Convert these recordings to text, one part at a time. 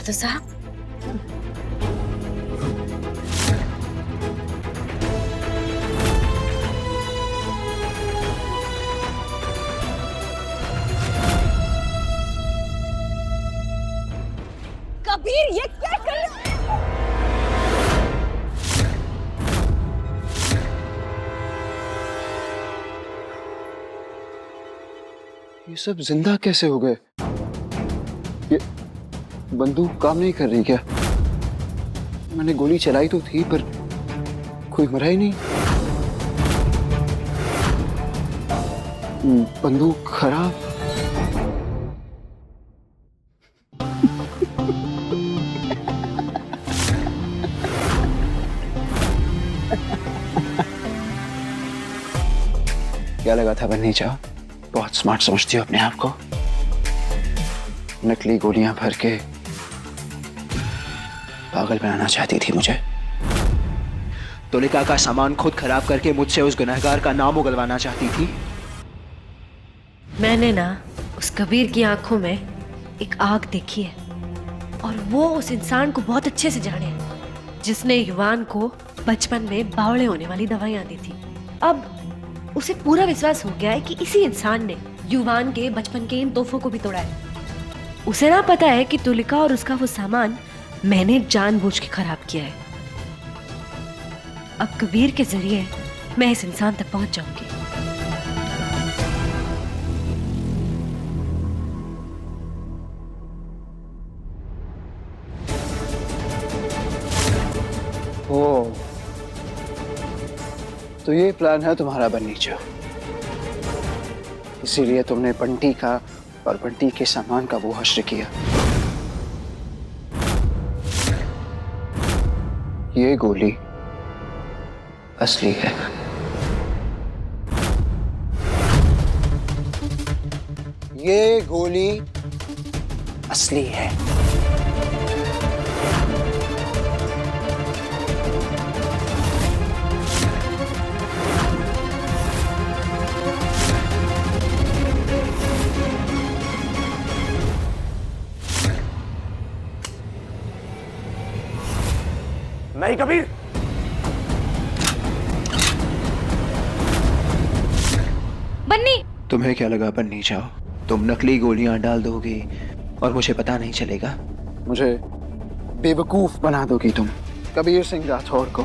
दादा साहब, कबीर ये क्या कर रहा है? ये सब जिंदा कैसे हो गए? ये बंदूक काम नहीं कर रही क्या? मैंने गोली चलाई तो थी पर कोई मरा ही नहीं। बंदूक खराब। क्या लगा था बननी चाहो? बहुत स्मार्ट समझती हो अपने आप को। नकली गोलियां भर के पागल बनाना चाहती थी मुझे। तुलिका का सामान खुद खराब करके मुझसे उस गुनहगार का नाम उगलवाना चाहती थी। मैंने ना उस कबीर की आंखों में एक आग देखी है और वो उस इंसान को बहुत अच्छे से जाने जिसने युवान को बचपन में बावड़े होने वाली दवाइयां दी थी। अब उसे पूरा विश्वास हो गया है कि इसी इंसान ने युवान के बचपन के इन तोहफों को भी तोड़ा है। उसे ना पता है कि तुलिका और उसका वो सामान मैंने जानबूझ के खराब किया है। अब कबीर के जरिए मैं इस इंसान तक पहुंच जाऊंगी। ओ, तो ये प्लान है तुम्हारा बननी चाहो। इसीलिए तुमने बंटी का और बंटी के सामान का वो हश्र किया। ये गोली असली है। ये गोली असली है। नहीं कबीर, बन्नी। तुम्हें क्या लगा बननी चाहो? तुम नकली गोलियां डाल दोगी और मुझे पता नहीं चलेगा? मुझे बेवकूफ बना दोगी तुम कबीर सिंह राठौर को।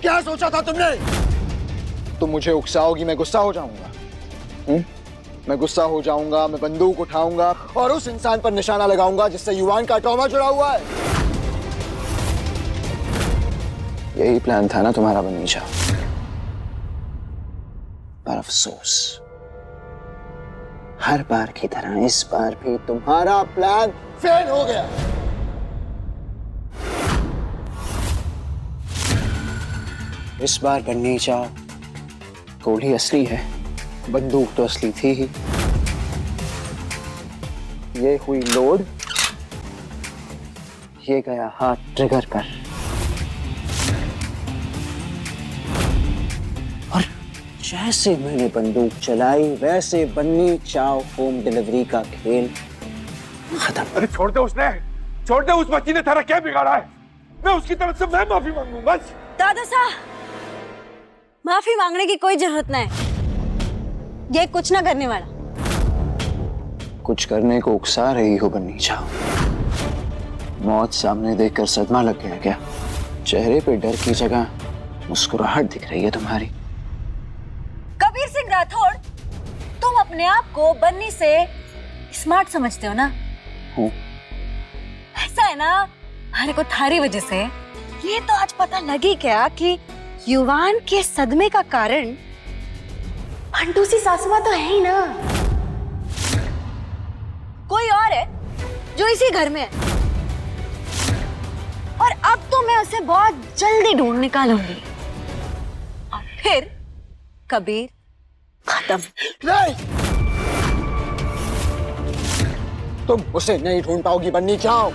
क्या सोचा था तुमने? तुम मुझे उकसाओगी, मैं गुस्सा हो जाऊंगा। मैं गुस्सा हो जाऊंगा, मैं बंदूक उठाऊंगा और उस इंसान पर निशाना लगाऊंगा जिससे युवान का ट्रॉमा जुड़ा हुआ है। यही प्लान था ना तुम्हारा बननी चाहो, पर अफसोस हर बार की तरह इस बार भी तुम्हारा प्लान फेल हो गया। इस बार बननी चाहो गोली असली है, बंदूक तो असली थी ही। ये हुई लोड, ये गया हाथ ट्रिगर पर। और जैसे मैंने बंदूक चलाई वैसे बन्नी चाओ होम डिलीवरी का खेल खत्म। अरे छोड़ दे, उसने छोड़ दे। उस बच्ची ने तेरा क्या बिगाड़ा है? मैं उसकी तरफ से मैं माफी मांगू बस। दादा साहब, माफी मांगने की कोई जरूरत नहीं। ये कुछ ना करने वाला। कुछ करने को उकसा रही हो बन्नी चाओ? मौत सामने देखकर सदमा लग गया क्या? चेहरे पे डर की जगह मुस्कुराहट दिख रही है तुम्हारी। कबीर सिंह राठौड़, तुम अपने आप को बन्नी से स्मार्ट समझते हो ना? हूँ। ऐसा है ना, हमारे को थारी वजह से ये तो आज पता लगी क्या कि युवान के सदमे का कारण फंटूसी सासुमा तो है ही ना, कोई और है जो इसी घर में है। और अब तो मैं उसे बहुत जल्दी ढूंढ निकालूंगी और फिर कबीर खत्म। नहीं, तुम उसे नहीं ढूंढ पाओगी बन्नी चाओ।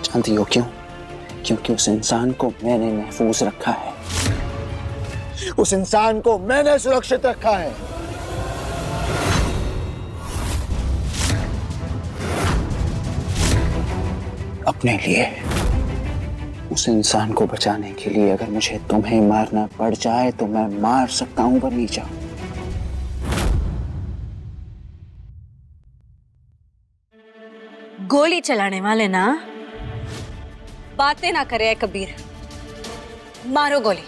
जानती हो क्यों? क्योंकि उस इंसान को मैंने महफूज रखा है, उस इंसान को मैंने सुरक्षित रखा है। अपने लिए, उस इंसान को बचाने के लिए अगर मुझे तुम्हें मारना पड़ जाए तो मैं मार सकता हूं, बनी जाऊं। गोली चलाने वाले ना बातें ना करे कबीर, मारो गोली।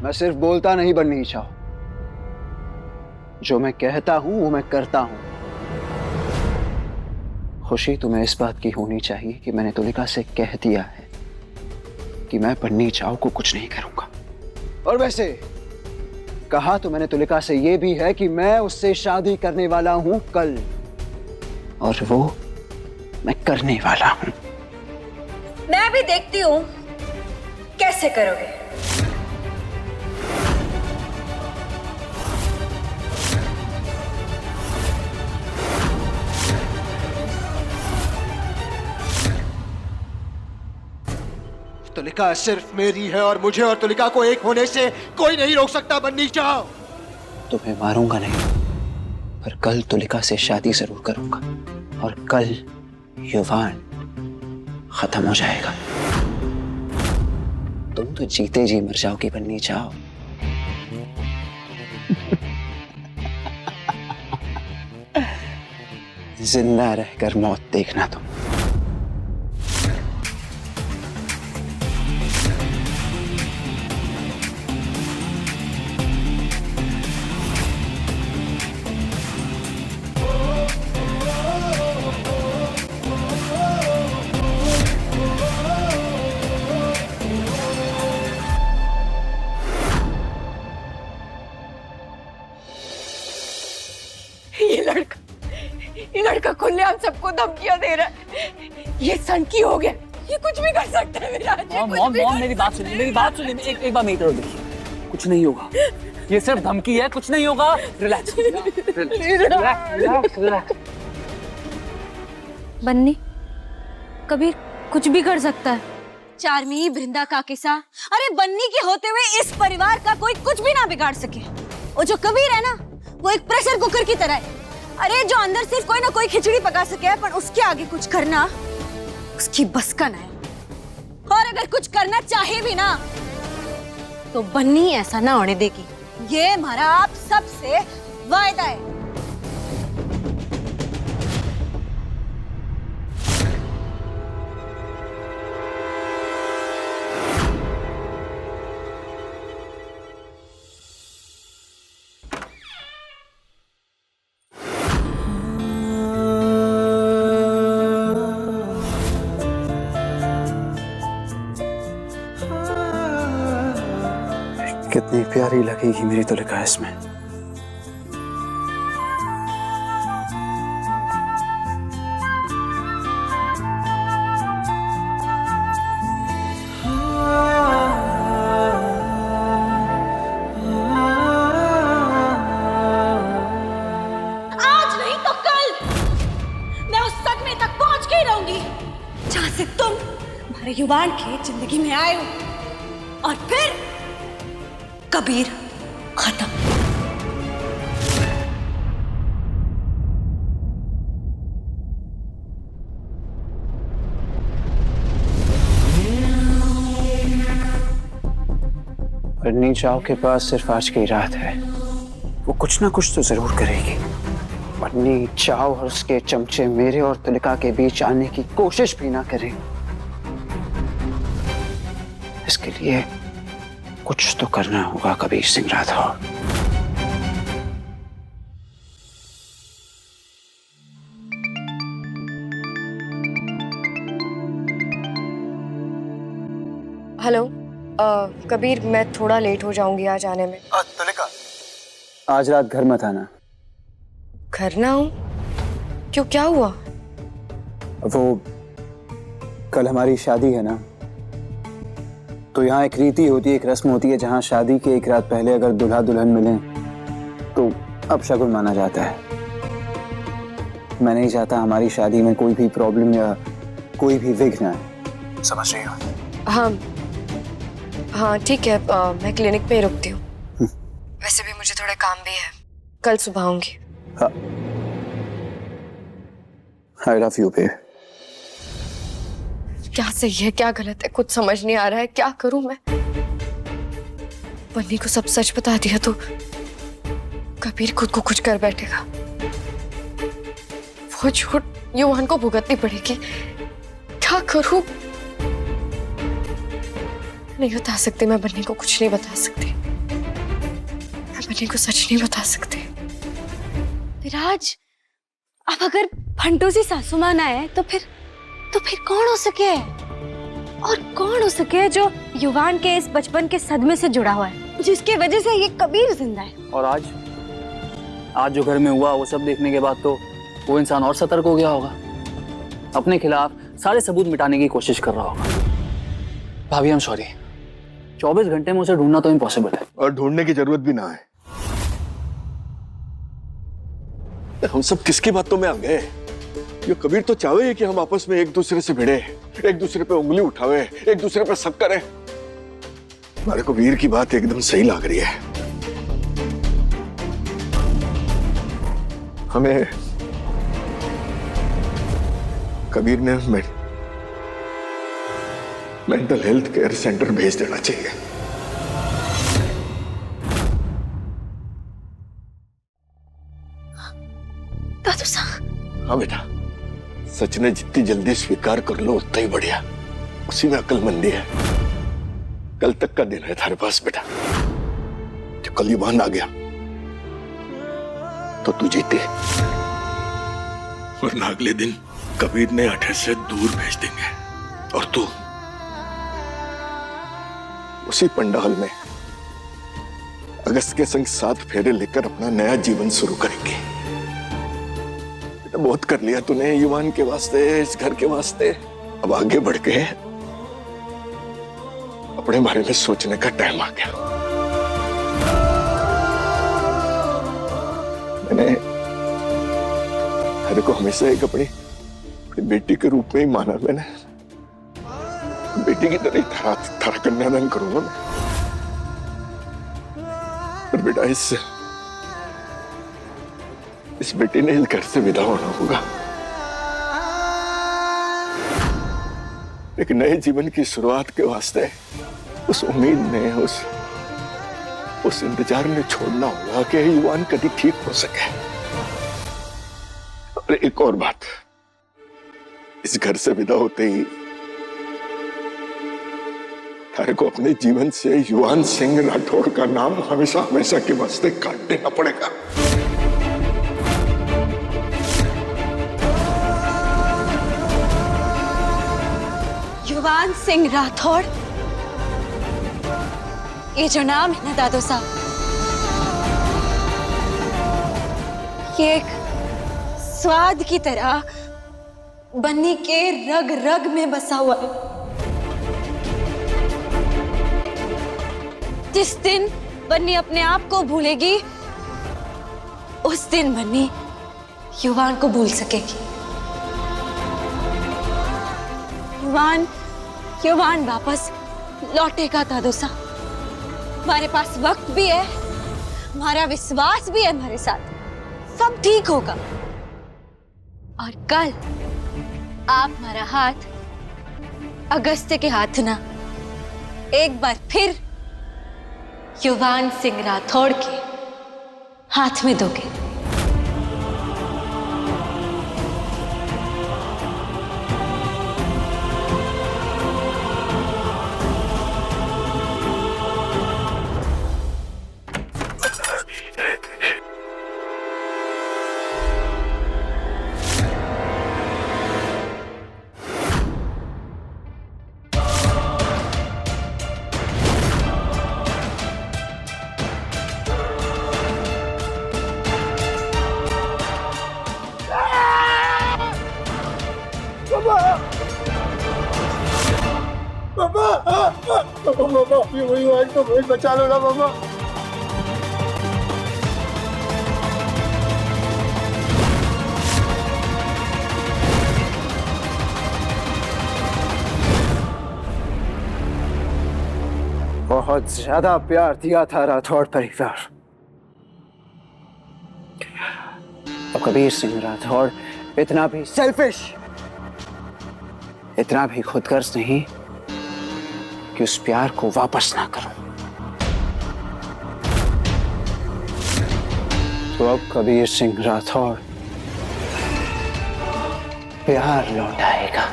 मैं सिर्फ बोलता नहीं बननी चाहो, जो मैं कहता हूं वो मैं करता हूं। खुशी तुम्हें इस बात की होनी चाहिए कि मैंने तुलिका से कह दिया है कि मैं बन्नी चाओ को कुछ नहीं करूंगा। और वैसे कहा तो मैंने तुलिका से यह भी है कि मैं उससे शादी करने वाला हूं कल, और वो मैं करने वाला हूं। मैं भी देखती हूं कैसे करोगे। तुलिका सिर्फ मेरी है और मुझे और तुलिका को एक होने से कोई नहीं रोक सकता, बन्नी चाओ। तुम्हें मारूंगा नहीं, पर कल तुलिका से शादी जरूर करूंगा, और कल युवान खत्म हो जाएगा। तुम तो जीते जी मर जाओगी बन्नी चाओ। जिंदा रहकर मौत देखना तुम। ये लड़का खुलेआम सबको धमकियां दे रहा है। ये सनकी हो गया, ये कुछ भी कर सकता है मेरा। मॉम मेरी बात सुनिए, एक बार मेरी तरफ देखिए। कुछ नहीं होगा, ये सिर्फ धमकी है, कुछ नहीं होगा। Relax relax. बन्नी, कबीर कुछ भी कर सकता है। चार्मी, बृंदा का किस्सा, अरे बन्नी के होते हुए इस परिवार का कोई कुछ भी ना बिगाड़ सके। वो जो कबीर है ना, वो एक प्रेशर कुकर की तरह है। अरे जो अंदर सिर्फ कोई ना कोई खिचड़ी पका सके, पर उसके आगे कुछ करना उसकी बस का ना है। और अगर कुछ करना चाहे भी ना, तो बन्नी ऐसा ना होने देगी। ये हमारा आप सबसे वायदा है। कितनी प्यारी लगेगी मेरी तुलिका इसमें। आज नहीं तो कल मैं उस सदमे तक पहुंच के ही रहूंगी जहां से तुम हमारे युवान के जिंदगी में आए हो, और फिर कबीर खत्म। बन्नी चाओ के पास सिर्फ आज की रात है, वो कुछ ना कुछ तो जरूर करेगी। बन्नी चाओ और उसके चमचे मेरे और तुलिका के बीच आने की कोशिश भी ना करें। इसके लिए कुछ तो करना होगा कबीर सिंह राठौर। हेलो कबीर, मैं थोड़ा लेट हो जाऊंगी आज आने में। तुलिका, आज रात घर मत आना। घर ना हूँ? क्यों, क्या हुआ? वो कल हमारी शादी है ना, तो यहाँ एक रीति होती है, एक रस्म होती है, जहाँ शादी के एक रात पहले अगर दूल्हा दुल्हन मिलें तो अपशगुन माना जाता है। मैं नहीं चाहता हमारी शादी में कोई भी प्रॉब्लम या कोई भी विघ्न आए, समझ रही हो? हाँ हाँ ठीक है, मैं क्लिनिक पे ही रुकती हूँ। वैसे भी मुझे थोड़ा काम भी है, कल सुबह आऊंगी। I love you, babe. क्या सही है क्या गलत है कुछ समझ नहीं आ रहा है। क्या करूं मैं? बन्नी को सब सच बता दिया तो कबीर खुद को कुछ कर बैठेगा। वो झूठ युवान को भुगतनी पड़ेगी। क्या करूं? नहीं बता सकती, मैं बन्नी को कुछ नहीं बता सकती। मैं बन्नी को सच नहीं बता सकती। विराज, अब अगर फंटू सी सासू मां ना है तो फिर कौन हो सके? और कौन हो सके जो युवान के इस बचपन के सदमे से जुड़ा हुआ है, जिसकी वजह से ये कबीर जिंदा है? और आज जो घर में हुआ वो सब देखने के बाद तो वो इंसान और सतर्क हो गया होगा, अपने खिलाफ सारे सबूत मिटाने की कोशिश कर रहा होगा। भाभी हम सॉरी, 24 घंटे में उसे ढूंढना तो इम्पॉसिबल है। और ढूंढने की जरूरत भी ना है। हम सब किसकी बातों में आ गए? ये कबीर तो चाहे कि हम आपस में एक दूसरे से भिड़े, एक दूसरे पे उंगली उठावे, एक दूसरे पे शक करें। हमारे को वीर की बात एकदम सही लग रही है। हमें कबीर ने मेंटल हेल्थ केयर सेंटर भेज देना चाहिए। दादू साहब। हाँ बेटा, सच ने जितनी जल्दी स्वीकार कर लो उतना ही बढ़िया। उसी में अक्लमंदी है। कल तक का दिन है थारे पास बेटा। जब कल युवान आ गया तो तू जीते, वरना अगले दिन कबीर ने अठे से दूर भेज देंगे और तू उसी पंडाल में अगस्त के संग 7 फेरे लेकर अपना नया जीवन शुरू करेंगे। बहुत कर लिया तूने युवान के वास्ते, इस घर के वास्ते। अब आगे बढ़ के अपने बारे में सोचने का टाइम आ गया। मैंने हर को हमेशा एक अपनी बेटी के रूप में ही माना। मैंने बेटी की तरह थारा कन्यादान करूंगा मैं। पर बेटा इस बेटी ने इस घर से विदा होना होगा। एक नए जीवन की शुरुआत के वास्ते उस उम्मीद ने, उस इंतजार ने छोड़ना होगा कि युवान कभी ठीक हो सके। और एक और बात, इस घर से विदा होते ही थारे को अपने जीवन से युवान सिंह राठौड़ का नाम हमेशा हमेशा के वास्ते काट देना पड़ेगा। युवान सिंह राठौड़, ये जो नाम है ना दादू साहब, ये एक स्वाद की तरह बन्नी के रग रग में बसा हुआ है। जिस दिन बन्नी अपने आप को भूलेगी, उस दिन बन्नी युवान को भूल सकेगी। युवान वापस लौटेगा दादू साहब। हमारे पास वक्त भी है, हमारा विश्वास भी है हमारे साथ। सब ठीक होगा। और कल आप हमारा हाथ अगस्त्य के हाथ ना, एक बार फिर युवान सिंह राठौड़ के हाथ में दोगे। युवान को बचा लो ना बाबा। बहुत ज्यादा प्यार दिया था राठौड़ परिवार। अब कबीर सिंह राठौड़ इतना भी सेल्फिश, इतना भी खुदगर्ज नहीं कि उस प्यार को वापस ना करूं। तो अब कबीर सिंह राठौड़ प्यार लौटाएगा।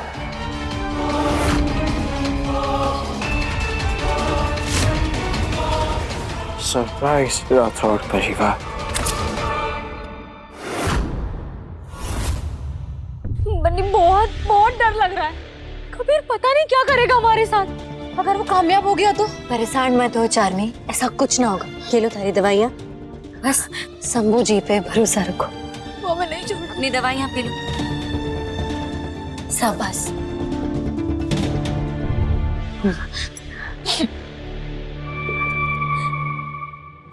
सरप्राइज राठौड़ परिवार। बन्नी बहुत बहुत डर लग रहा है। कबीर पता नहीं क्या करेगा हमारे साथ। अगर वो कामयाब हो गया तो? परेशान मत हो चार्मी, ऐसा कुछ ना होगा। ये लो तारी दवाइयाँ, बस शंभू जी पे भरोसा रखो। वो मैं नहीं छोड़ूंगी। अपनी दवाइयाँ पी लो। शाबाश।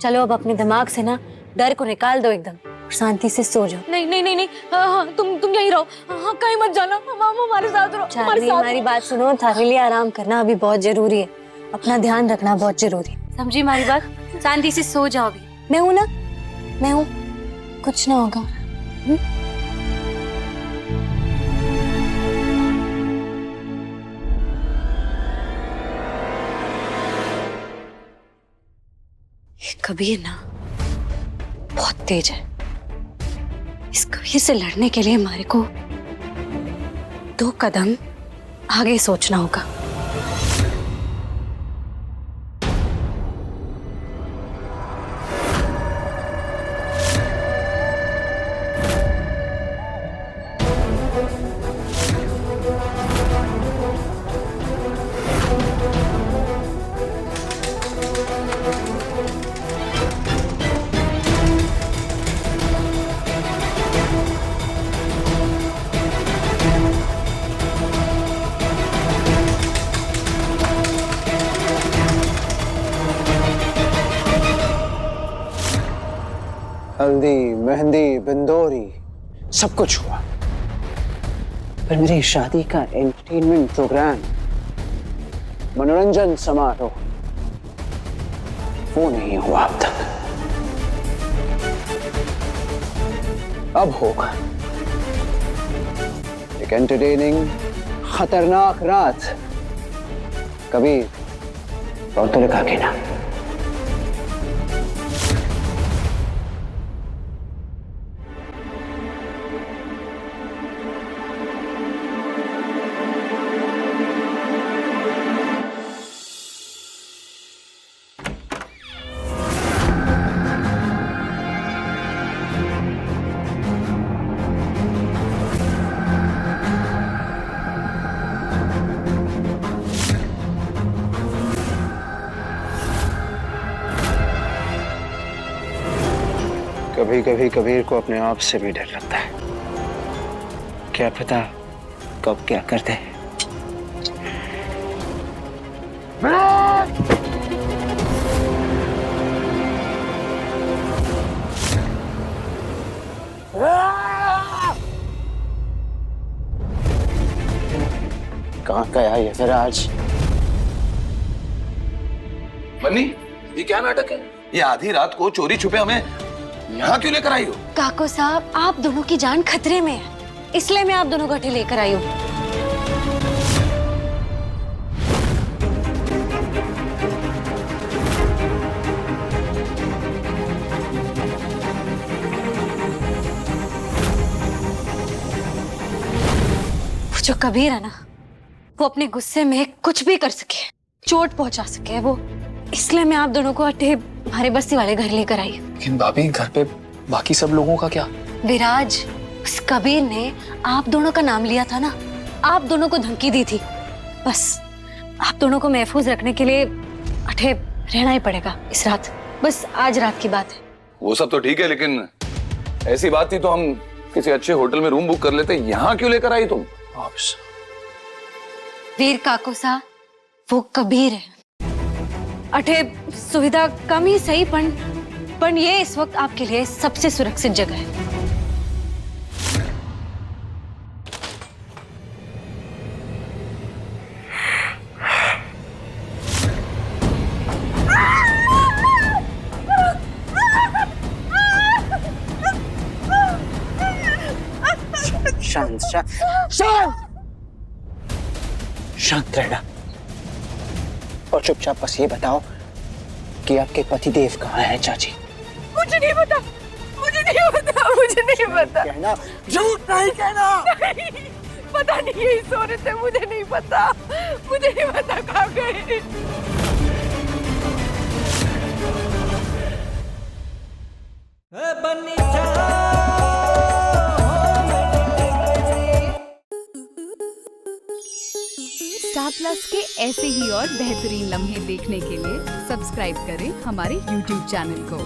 चलो अब अपने दिमाग से ना डर को निकाल दो एकदम, शांति से सो जाओ। नहीं नहीं नहीं नहीं, हाँ तुम यहीं रहो। हाँ कहीं मत जाना, हम हमारे साथ रहो। चार्मी हमारी बात सुनो, थारे लिए आराम करना अभी बहुत जरूरी है। अपना ध्यान रखना बहुत जरूरी है, समझी हमारी बात? शांति से सो जाओ अभी। मैं हूं ना, मैं हूं, कुछ ना होगा। कबीर ना बहुत तेज है। इस कबीर से लड़ने के लिए हमारे को 2 कदम आगे सोचना होगा। हल्दी, मेहंदी, बिंदोरी सब कुछ हुआ, पर मेरी शादी का एंटरटेनमेंट प्रोग्राम, मनोरंजन समारोह, वो नहीं हुआ अब तक। अब होगा एक एंटरटेनिंग खतरनाक रात कबीर और तुलिका के नाम। कभी कभी कबीर को अपने आप से भी डर लगता है। क्या पता कब क्या कर दे। कहाँ गया ये विराज? बन्नी, ये क्या नाटक है? ये आधी रात को चोरी छुपे हमें यहाँ क्यों लेकर आई हो? काको साहब, आप दोनों की जान खतरे में है, इसलिए मैं आप दोनों को इकट्ठे लेकर आई हूँ। वो जो कबीर है ना, वो अपने गुस्से में कुछ भी कर सके, चोट पहुंचा सके वो, इसलिए मैं आप दोनों को अट्ठे हमारे बस्ती वाले घर लेकर आई। लेकिन भाभी, घर पे बाकी सब लोगों का क्या? विराज, उस कबीर ने आप दोनों का नाम लिया था ना, आप दोनों को धमकी दी थी। बस आप दोनों को महफूज रखने के लिए अठे रहना ही पड़ेगा इस रात। बस आज रात की बात है। वो सब तो ठीक है, लेकिन ऐसी बात थी तो हम किसी अच्छे होटल में रूम बुक कर लेते। यहाँ क्यों लेकर आई तुम? वीर काको सा, वो कबीर है। अठे सुविधा कम ही सही, पण ये इस वक्त आपके लिए सबसे सुरक्षित जगह है। शांत शांत शांत। शांत रहना और चुपचाप बस ये बताओ कि आपके पति देव कहाँ हैं चाची? मुझे नहीं पता, मुझे नहीं पता, मुझे नहीं पता। कहना, झूठ नहीं कहना। नहीं, पता नहीं यही सो रहे थे, मुझे नहीं पता, मुझे नहीं पता कहाँ गए। स्टार प्लस के ऐसे ही और बेहतरीन लम्हे देखने के लिए सब्सक्राइब करें हमारे YouTube चैनल को।